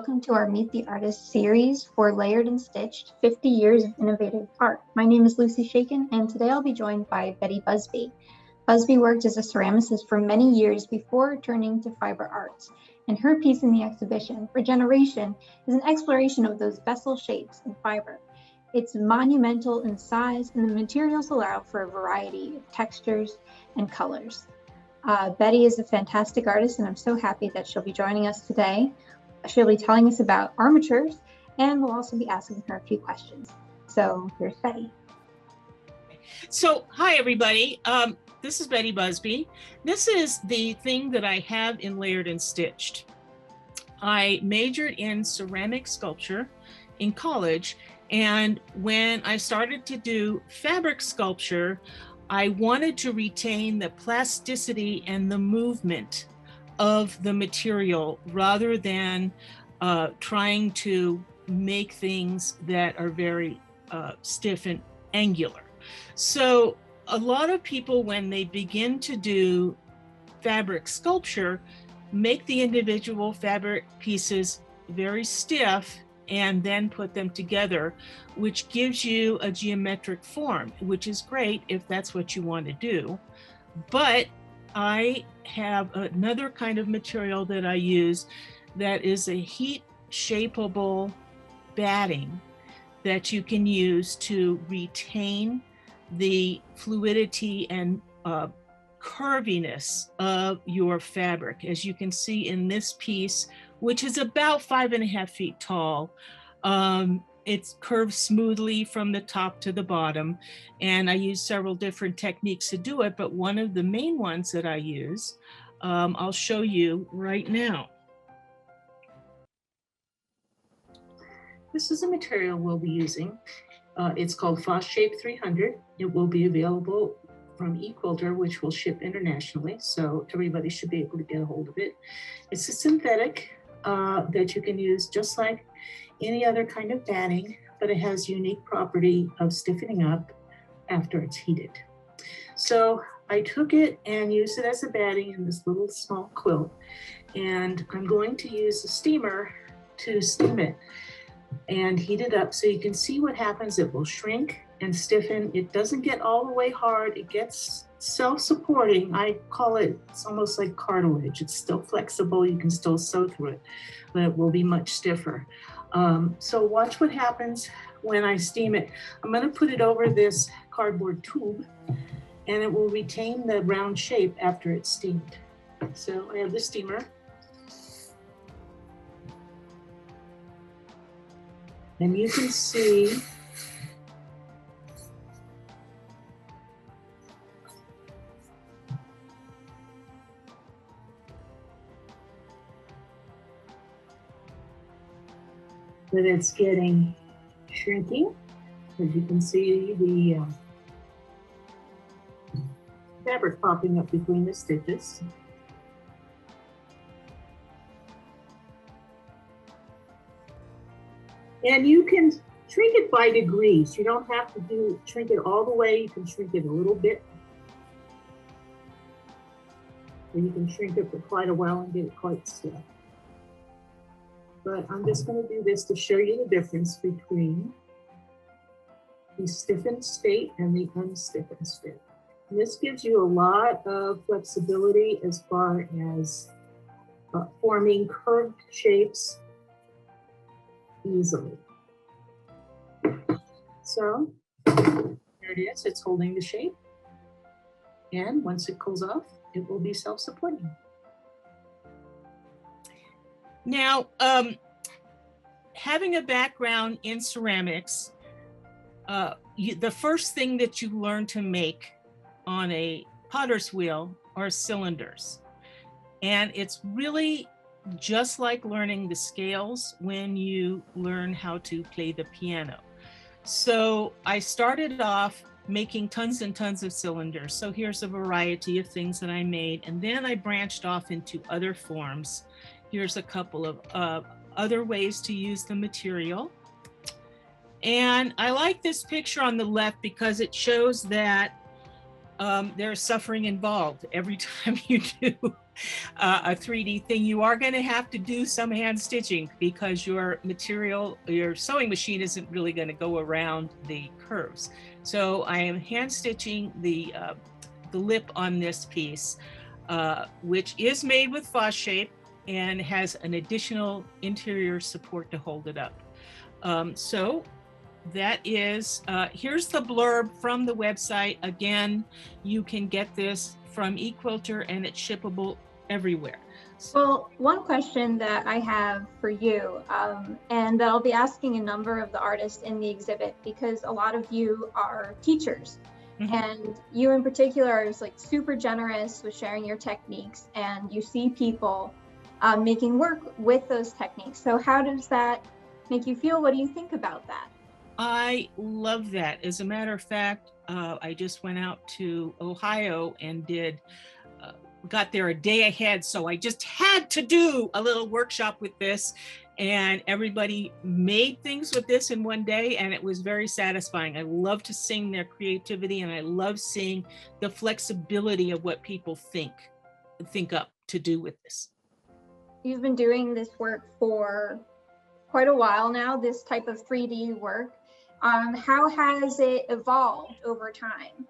welcome to our Meet the Artist series for Layered and Stitched 50 Years of Innovative Art. My name is Lucy Shaken, and today I'll be joined by Betty Busby. Busby worked as a ceramicist for many years before turning to fiber arts, and her piece in the exhibition, Regeneration, is an exploration of those vessel shapes in fiber. It's monumental in size, and the materials allow for a variety of textures and colors. Betty is a fantastic artist, and I'm so happy that she'll be joining us today. She'll be telling us about armatures, and we'll also be asking her a few questions. So here's Betty. So hi, everybody. This is Betty Busby. This is the thing that I have in Layered and Stitched. I majored in ceramic sculpture in college, and when I started to do fabric sculpture, I wanted to retain the plasticity and the movement of the material rather than trying to make things that are very stiff and angular. So a lot of people, when they begin to do fabric sculpture, make the individual fabric pieces very stiff and then put them together, which gives you a geometric form, which is great if that's what you want to do. But I have another kind of material that I use that is a heat shapeable batting that you can use to retain the fluidity and curviness of your fabric. As you can see in this piece, which is about 5.5 feet tall, it's curved smoothly from the top to the bottom. And I use several different techniques to do it, but one of the main ones that I use, I'll show you right now. This is a material we'll be using. It's called Foss Shape 300. It will be available from eQuilter, which will ship internationally, so everybody should be able to get a hold of it. It's a synthetic that you can use just like any other kind of batting, but it has unique property of stiffening up after it's heated. So I took it and used it as a batting in this little small quilt, and I'm going to use a steamer to steam it and heat it up so you can see what happens. It will shrink and stiffen. It doesn't get all the way hard. It gets self-supporting. I call it, it's almost like cartilage. It's still flexible. You can still sew through it, but it will be much stiffer. So watch what happens when I steam it. I'm going to put it over this cardboard tube, and it will retain the round shape after it's steamed. So I have the steamer. And you can see that it's getting shrinking. As you can see, the fabric popping up between the stitches. And you can shrink it by degrees. You don't have to shrink it all the way. You can shrink it a little bit. Or you can shrink it for quite a while and get it quite stiff. But I'm just going to do this to show you the difference between the stiffened state and the unstiffened state. And this gives you a lot of flexibility as far as forming curved shapes easily. So there it is. It's holding the shape. And once it cools off, it will be self-supporting. Now, having a background in ceramics, the first thing that you learn to make on a potter's wheel are cylinders. And it's really just like learning the scales when you learn how to play the piano. So I started off making tons and tons of cylinders. So here's a variety of things that I made. And then I branched off into other forms. Here's a couple of other ways to use the material. And I like this picture on the left because it shows that there's suffering involved. Every time you do a 3D thing, you are going to have to do some hand stitching because your sewing machine isn't really going to go around the curves. So I am hand stitching the lip on this piece, which is made with Foshape and has an additional interior support to hold it up. So that is, here's the blurb from the website. Again, you can get this from eQuilter and it's shippable everywhere. Well, one question that I have for you, and that I'll be asking a number of the artists in the exhibit, because a lot of you are teachers, and you in particular are just like super generous with sharing your techniques, and you see people making work with those techniques. So how does that make you feel? What do you think about that? I love that. As a matter of fact, I just went out to Ohio and got there a day ahead. So I just had to do a little workshop with this, and everybody made things with this in one day, and it was very satisfying. I love to see their creativity, and I love seeing the flexibility of what people think up to do with this. You've been doing this work for quite a while now, this type of 3D work. How has it evolved over time?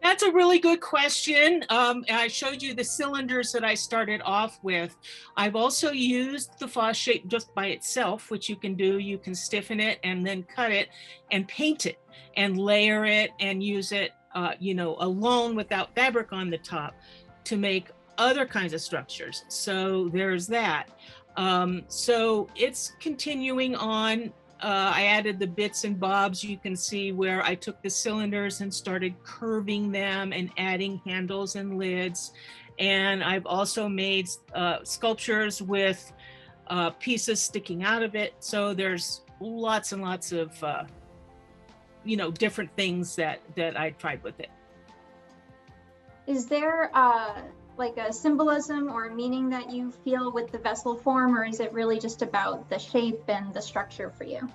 That's a really good question. I showed you the cylinders that I started off with. I've also used the Foshape just by itself, which you can do. You can stiffen it and then cut it and paint it and layer it and use it, alone without fabric on the top to make other kinds of structures. So there's that. So it's continuing on. I added the bits and bobs. You can see where I took the cylinders and started curving them and adding handles and lids. And I've also made sculptures with pieces sticking out of it. So there's lots and lots of, different things that I tried with it. Is there like a symbolism or a meaning that you feel with the vessel form, or is it really just about the shape and the structure for you?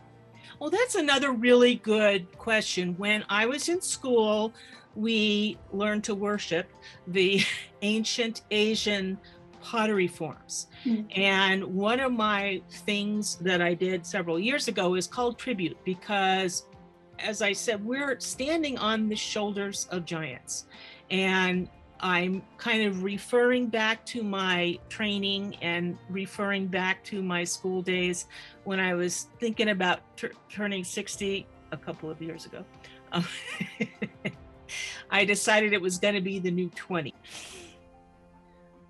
Well, that's another really good question. When I was in school, we learned to worship the ancient Asian pottery forms. And one of my things that I did several years ago is called tribute, because, as I said, we're standing on the shoulders of giants. And I'm kind of referring back to my training and referring back to my school days when I was thinking about turning 60 a couple of years ago. I decided it was going to be the new 20.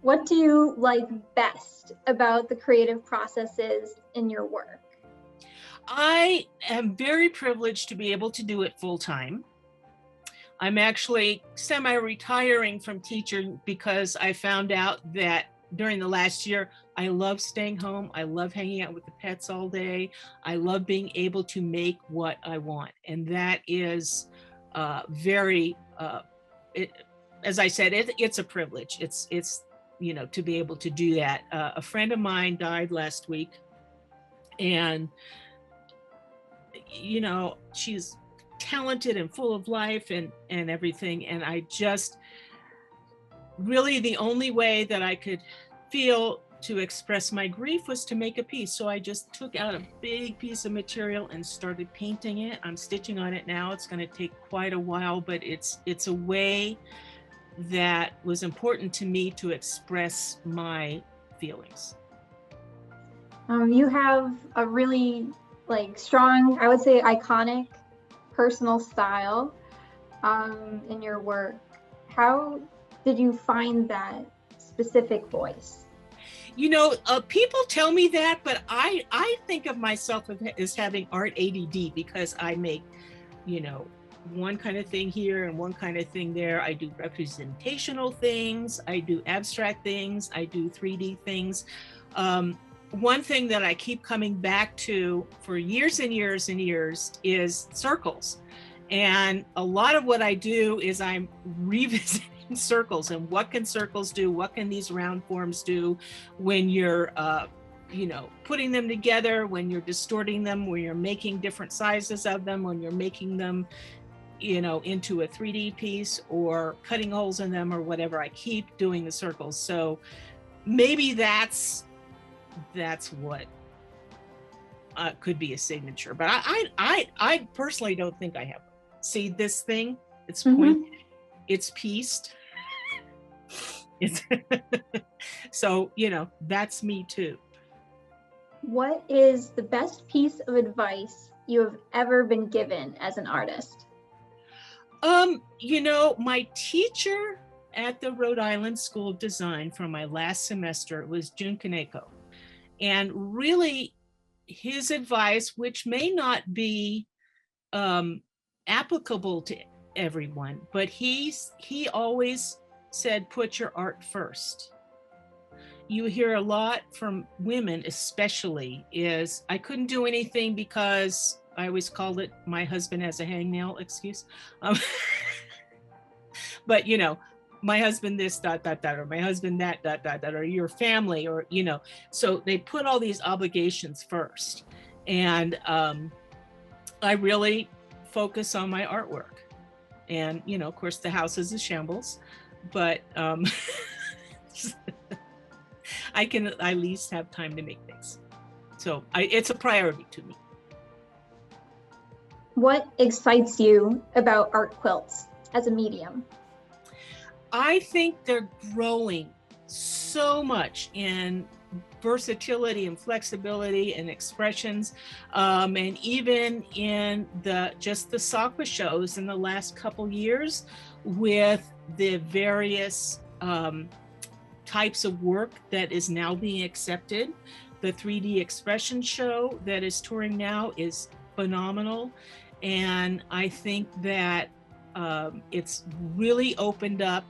What do you like best about the creative processes in your work? I am very privileged to be able to do it full time. I'm actually semi-retiring from teaching because I found out that during the last year, I love staying home. I love hanging out with the pets all day. I love being able to make what I want. And that is as I said, it's a privilege. It's to be able to do that. A friend of mine died last week, and, she's talented and full of life and everything. And I just really, the only way that I could feel to express my grief was to make a piece. So I just took out a big piece of material and started painting it. I'm stitching on it now. It's going to take quite a while, but it's a way that was important to me to express my feelings. You have a really strong, I would say iconic personal style in your work. How did you find that specific voice? People tell me that, but I think of myself as having art ADD, because I make, one kind of thing here and one kind of thing there. I do representational things, I do abstract things, I do 3D things. One thing that I keep coming back to for years and years and years is circles. And a lot of what I do is I'm revisiting circles and what can circles do? What can these round forms do when you're, putting them together, when you're distorting them, when you're making different sizes of them, when you're making them, into a 3D piece or cutting holes in them or whatever. I keep doing the circles. So maybe that's what could be a signature. But I personally don't think I have one. See this thing? It's pointed. It's pieced. It's so that's me too. What is the best piece of advice you have ever been given as an artist? My teacher at the Rhode Island School of Design for my last semester was June Kaneko. And really his advice, which may not be applicable to everyone, but he always said, put your art first. You hear a lot from women, especially, is I couldn't do anything because I always called it my husband has a hangnail excuse. But my husband this, ... or my husband that, ... or your family, or, so they put all these obligations first. And I really focus on my artwork. And, of course, the house is a shambles, but I can at least have time to make things. So it's a priority to me. What excites you about art quilts as a medium? I think they're growing so much in versatility and flexibility and expressions, and even in the SAQA shows in the last couple years with the various types of work that is now being accepted. The 3D expression show that is touring now is phenomenal, and I think that it's really opened up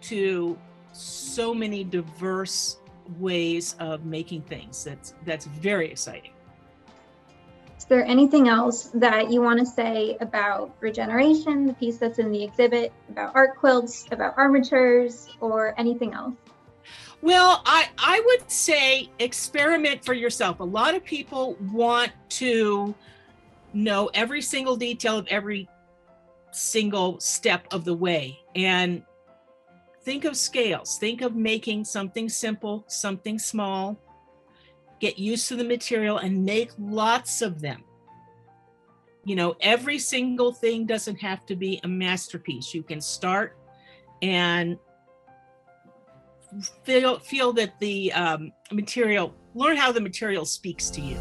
to so many diverse ways of making things. That's very exciting. Is there anything else that you want to say about Regeneration, the piece that's in the exhibit, about art quilts, about armatures, or anything else? Well, I would say experiment for yourself. A lot of people want to know every single detail of every single step of the way. And think of scales. Think of making something simple, something small, get used to the material and make lots of them. Every single thing doesn't have to be a masterpiece. You can start and feel that the material, learn how the material speaks to you.